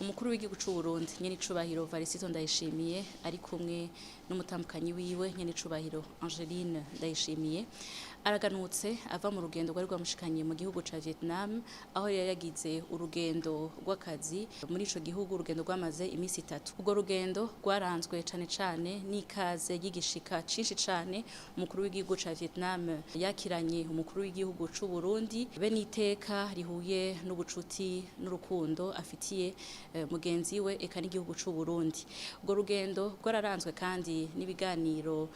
umukuru w'igihugu c'u Burundi nyene icubahiro Varisito Ndayishimiye ari kumwe n'umutambukanyi wiwe nyene icubahiro Angeline Ndayishimiye araganutse ava mu rugendo rwari rwamushikanye mu gihugu ca Vietnam aho yari yagize urugendo rw'akazi muri ico gihugu urugendo rwamaze imisi 3 ubwo rugendo rwaranzwe cane cane n'ikaze y'igishika cinshi cane umukuru w'igihugu ca Vietnam yakiranye umukuru w'igihugu c'u Burundi be n'iteka rihuye n'ubucuti n'urukundo afitiye mugenzi we eka n'igihugu c'u Burundi ubwo rugendo rwararanzwe kandi n'ibiganiro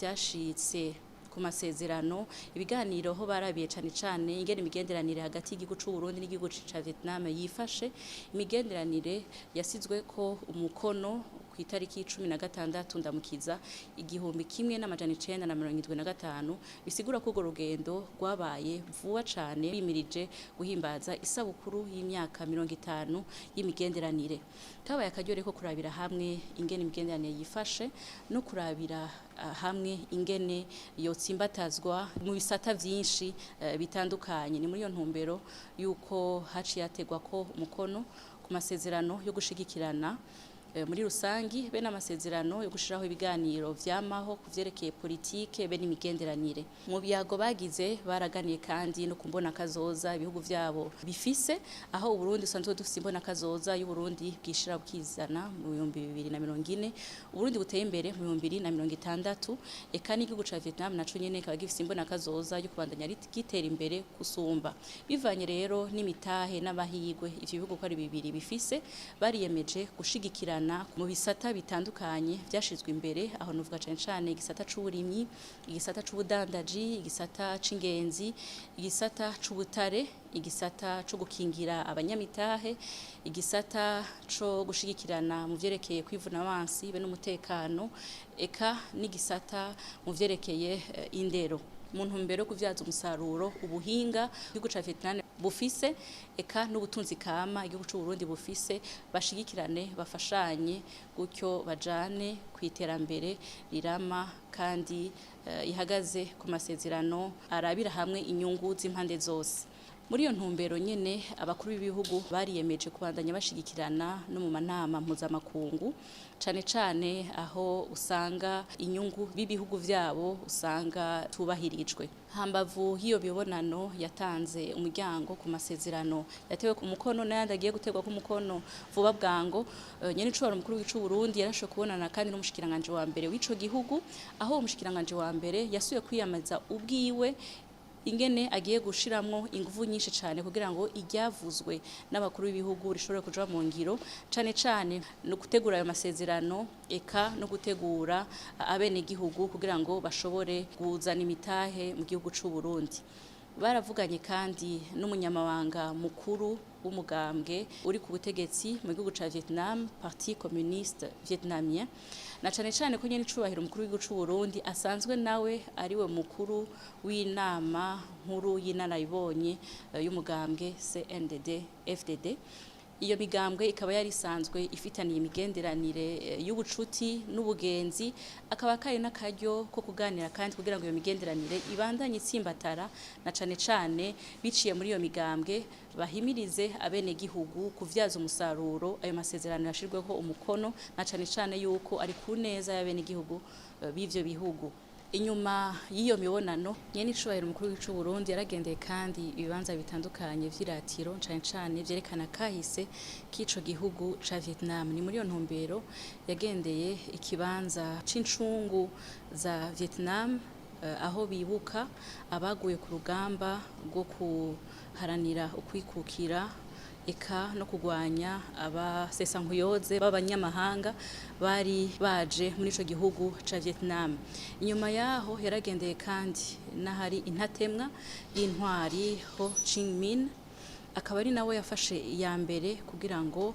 vyashitse ku masezerano ibiganiro ho barabiye cane cane ingene imigenderanire hagati y'igihugu c'u Burundi n'igihugu ca Vietnam yifashe imigenderanire yasizwe ko umukono ku itariki 16 ndamukiza igihumbi kimwe n'amajana 975 bisigura ko urwo rugendo rwabaye vuba cane bimirije guhimbaza isabukuru y'imyaka 50 y'imigenderanire kabaye akaryo ko kurabira hamwe ingene imigenderanire yifashe no kurabira hamwe ingene yotsimbatazwa mu bisata vyinshi bitandukanye ni muri yo ntumbero yuko haciye yategwa ko umukono ku masezerano yo gushigikirana muri rusangi be n'amasezerano yo gushiraho ibiganiro vyamaho kuvyerekeye politike be n'imigenderanire mu byago bagize baraganiye kandi no kumbona kazoza ibihugu vyabo bifise aho Burundi usanzwe dufise imbona kazoza y'u Burundi bwishira bukizana mu 2040 Burundi buteye imbere mu 2060 eka n'igihugu ca Vietnam naco nyene kaba gifise imbona kazoza yo kubandanya gitera imbere kusumba bivanye rero n'imitahe n'abahigwe ivyo bihugu ko ari bibiri bifise bariyemeje gushigikira mu bisata bitandukanye vyashizwe imbere aho nuvuga cane cane igisata c'uburimyi igisata c'ubudandaji igisata c'ingenzi igisata c'ubutare igisata co gukingira abanyamitahe igisata co gushigikirana mu vyerekeye kwivuna abansi be n'umutekano eka n'igisata mu vyerekeye indero mu ntumbero kuvyaza umusaruro ubuhinga igihugu ca Vietnam bufise eka n'ubutunzi kama igihugu c'u Burundi bufise bashigikirane bafashanye gutyo bajane kwiterambere rirama kandi ihagaze ku masezerano arabira hamwe inyungu z'impande zose muri iyo ntumbero nyene abakuru b'ibihugu bariyemeje kubandanya bashigikirana no mu manama mpuzamakungu cane cane aho usanga inyungu b'ibihugu vyabo usanga tubahirijwe hambavu hiyo bibonano yatanze umuryango ku masezerano yatewe ku mukono n'ayandi agiye gutegwa ku mukono vuba bwango nyene icoro mukuru w'icu Burundi yarasho kubonana kandi n'umushikiranganje wa mbere w'ico gihugu aho umushikiranganje wa mbere yasuye kwiyamaza ubwiwe ingene agiye gushiramwo inguvu nyinshi cane kugira ngo iryavuzwe n'abakuru b'ibihugu rishobore kuja mu ngiro cane cane no gutegura ayo masezerano eka no gutegura abene gihugu kugira ngo bashobore kuzana imitahe mu gihugu c'u Burundi baravuganye kandi n'umunyamabanga mukuru w'umugambwe uri ku butegetsi mu gihugu ca Vietnam Parti Communiste Vietnamien na cane cane ko nyene icubahiro umukuru w'igihugu c'u Burundi asanzwe nawe ariwe mukuru w'inama nkuru y'inararibonye y'umugambwe CNDD FDD iyo migambwe ikaba yari isanzwe ifitaniye imigenderanire y'ubucuti n'ubugenzi akaba kari n'akaryo ko kuganira kandi kugira ngo iyo migenderanire ibandanye itsimbatara na cane cane biciye muri iyo migambwe bahimirize abene gihugu kuvyaza umusaruro ayo masezerano yashirweho umukono na cane cane yuko ari ku neza y'abene gihugu b'ivyo bihugu inyuma y'iyo mibonano nyene icubahiro umukuru w'icu Burundi yaragendeye kandi ibibanza bitandukanye vy'iratiro cane cane vyerekana kahise k'ico gihugu ca Vietnam ni muri yo ntumbero yagendeye ikibanza c'incungu za Vietnam aho bibuka abaguye ku rugamba rwo kuharanira ukwikukira eka no kugwanya abasesankuyoze b'abanyamahanga bari baje muri ico gihugu ca Vietnam inyuma yaho yaragendeye kandi nahari intatemwa y'intwari Ho Chi Minh akaba ari nawe yafashe ya mbere kugira ngo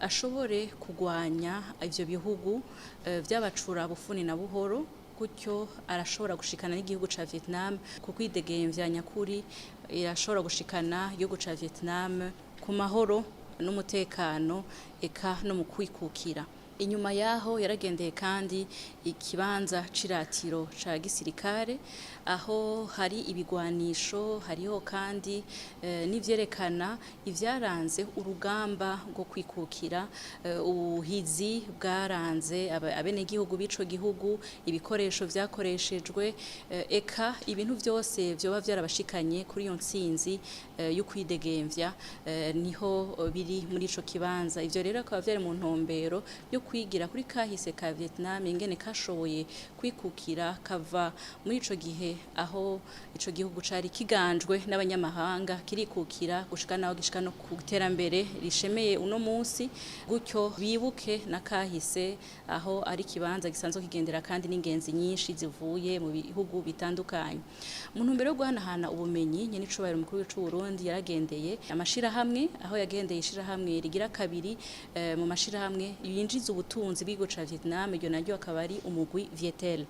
ashobore kugwanya ivyo bihugu vy'abacura bufuni na buhoro gutyo arashobora gushikana n'igihugu ca Vietnam ku kwidegemvya nyakuri irashobora gushikana igihugu ca Vietnam ku mahoro n'umutekano eka no mu kwikukira Inyuma yaho yaragendeye kandi ikibanza ciratiro ca gisirikare aho hari ibigwanisho, hariho kandi n'ivyerekana ivyaranze urugamba rwo kwikukira, ubuhizi bwaranze abenegihugu b'ico gihugu, ibikoresho vyakoreshejwe, eka ibintu vyose vyoba vyarabashikanye kuri iyo ntsinzi yo kwidegemvya, niho biri muri ico kibanza. Ivyo rero akaba vyari mu ntumbero yo kwigira kuri kahise ka Vietnam ingene kashoboye kwikukira kava muri ico gihe aho ico gihugu cari kiganjwe n'abanyamahanga kirikukira gushika naho gishika no ku iterambere rishemeye uno munsi, gutyo bibuke na kahise aho ari kibanza gisanzwe kigendera kandi n'ingenzi nyinshi zivuye mu bihugu bitandukanye. Mu ntumbero yo guhanahana ubumenyi, nyenicubahiro mukuru w'icu Burundi yaragendeye amashirahamwe, aho yagendeye ishirahamwe rigira kabiri mu mashirahamwe yinjiza ubutunzi bw'igihugu ca Vietnam, iryo naryo akaba ari umugwi Vietel.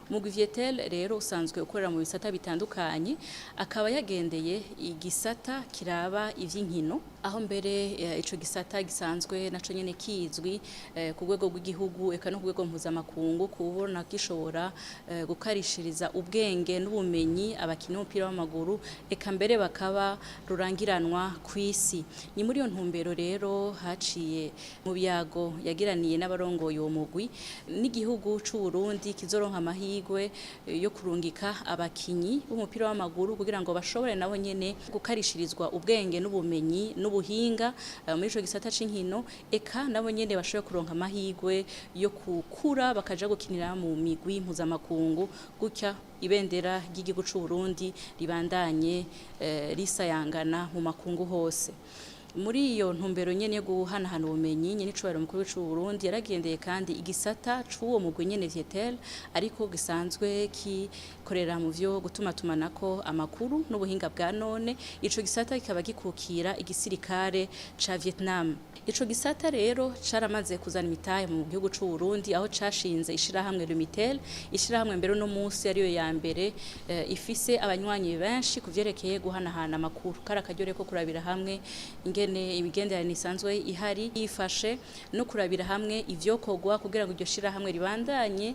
Umugwi Vietel rero usanzwe ukorera mu bisata bitandukanye, akaba yagendeye igisata kiraba ivy'inkino, aho mbere ico gisata gisanzwe naco nyene kizwi ku rwego rw'igihugu eka no ku rwego mpuzamakungu kubona gishobora gukarishiriza ubwenge n'ubumenyi abakinyi b'umupira w'amaguru, eka mbere bakaba rurangiranwa kw'isi. Ni muri iyo ntumbero rero haciye mu byago yagiraniye n'abarongoye uwo mugwi n'igihugu c'u Burundi kizoronka amahirwe yo kurungika abakinyi b'umupira w'amaguru kugira ngo bashobore nabo nyene gukarishirizwa ubwenge n'ubumenyi n'ubuhinga muri ico gisata c'inkino, eka nabo nyene bashobore kuronka amahirwe yo kukura bakaja gukinira mu migwi mpuzamakungu, gutya ibendera ry'igihugu c'u Burundi ribandanye risayangana mu makungu hose. Muri iyo ntumbero nyene yo guhanahana ubumenyi, nyenicubahiro mukuru w'icu Burundi yaragendeye kandi igisata c'uwo mugwi nyene Vietel, ariko gisanzwe kikorera mu vyo gutumatumanako amakuru n'ubuhinga bwa none. Ico gisata kikaba gikukira igisirikare ca Vietnam. Ico gisata rero caramaze kuzana imitahe mu gihugu c'u Burundi, aho cashinze ishirahamwe Lumitel, ishirahamwe mbere no munsi ariyo ya mbere ifise abanywanyi benshi kuvyerekeye guhanahana amakuru. Kari akaryo ko kurabira hamwe ingene imigenderanire isanzwe ihari yifashe no kurabira hamwe ivyokorwa kugira ngo iryo shirahamwe ribandanye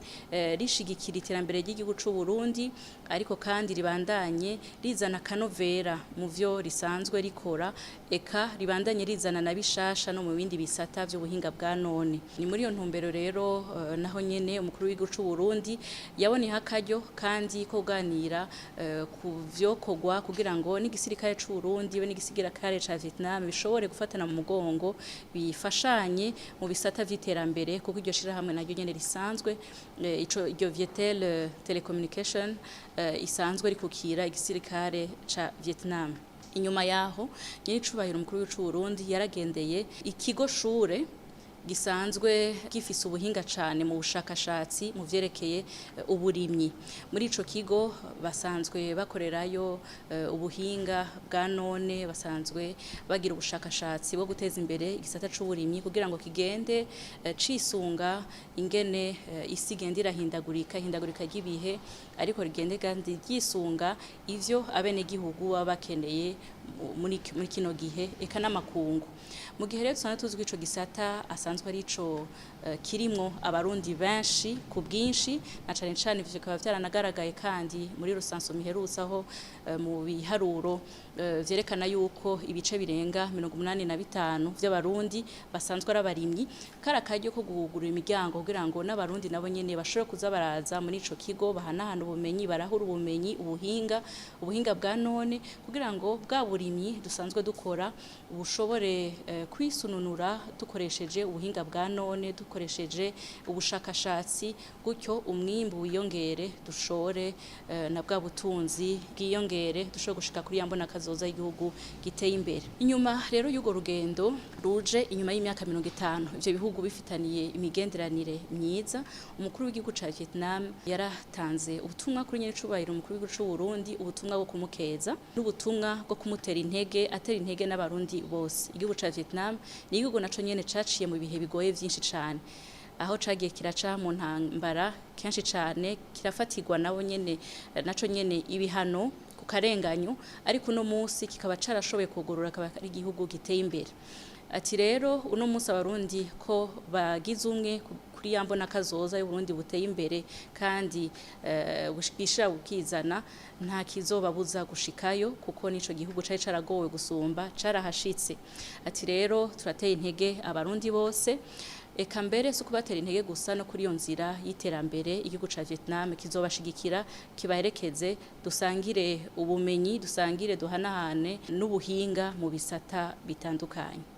rishigikira iterambere ry'igihugu c'u Burundi, ariko kandi ribandanye rizana kanovera mu vyo risanzwe rikora, eka ribandanye rizana na bishasha no mu bindi bisata vy'ubuhinga bwa none. Ni muri iyo ntumbero rero naho nyene umukuru w'igihugu c'u Burundi yaboneye akaryo kandi ko kuganira ku vyokorwa kugira ngo n'igisirikare c'u Burundi n'igisirikare ca Vietnam bishobore gufatana mu mugongo bifashanye mu bisata vy'iterambere, kuko iryo shirahamwe naryo nyene risanzwe iryo Vietel Telecommunication isanzwe rikukira igisirikare ca Vietnam. Inyuma yaho nyenicubahiro mukuru w'icu Burundi yaragendeye ikigo shure gisanzwe gifise ubuhinga cane mu bushakashatsi mu vyerekeye uburimyi. Muri ico kigo basanzwe bakorerayo ubuhinga bwa none, basanzwe bagira ubushakashatsi bwo guteza imbere igisata c'uburimyi kugira ngo kigende cisunga ingene isi igenda irahindagurika ry'ibihe, ariko rigende kandi ryisunga ivyo abenegihugu baba bakeneye muri kino gihe, eka n'amakungu. Mu gihe rero dusanzwe tuzi ko ico gisata asanzwe ari ico kirimwo abarundi benshi ku bwinshi, na cane cane ivyo bikaba vyaranagaragaye kandi muri rusanso miherutse aho mu biharuro vyerekana yuko ibice birenga 85% vy'abarundi basanzwe ari abarimyi. Kari akaryo ko guhugurura imiryango kugira ngo n'abarundi nabo nyene bashobore kuza baraza muri ico kigo bahanahana ubumenyi, barahura ubumenyi, ubuhinga bwa none, kugira ngo bwa burimyi dusanzwe dukora bushobore kwisununura dukoresheje ubuhinga bwa none, dukoresheje ubushakashatsi, gutyo umwimbu wiyongere, dushore na bwa butunzi bwiyongere, dushobore gushika kuri yambona kazoza y'igihugu giteye imbere. Inyuma rero y'ugo rugendo ruje inyuma y'imyaka 50 ivyo bihugu bifitaniye imigenderanire myiza, umukuru w'igihugu ca Vietnam yaratanze ubutumwa kuri nyenicubahiro umukuru w'igihugu c'u Burundi, ubutumwa bwo kumukeza n'ubutumwa bwo kumutera atera intege n'abarundi bose. Igihugu ca Vietnam ni igihugu naco nyene caciye mu bihe bigoye vyinshi cane, aho cagiye kiraca mu ntambara kenshi cane, kirafatirwa nabo nyene naco nyene ibihano ku karenganyo, ariko uno munsi kikaba carashoboye kugurura akaba ari igihugu giteye imbere. ati rero uno munsi abarundi ko bagize umwe kuri ya mbona kazoza y'Uburundi buteye imbere kandi bishira bukizana nta kizobabuza gushikayo kuko nico gihugu cari caragowe gusumba carahashitse. Ati rero turateye intege abarundi bose, eka mbere si ukubatera intege gusa no kuri iyo nzira y'iterambere igihugu ca Vietnam kizobashigikira kibaherekeze, dusangire ubumenyi, dusangire duhanahane n'ubuhinga mu bisata bitandukanye.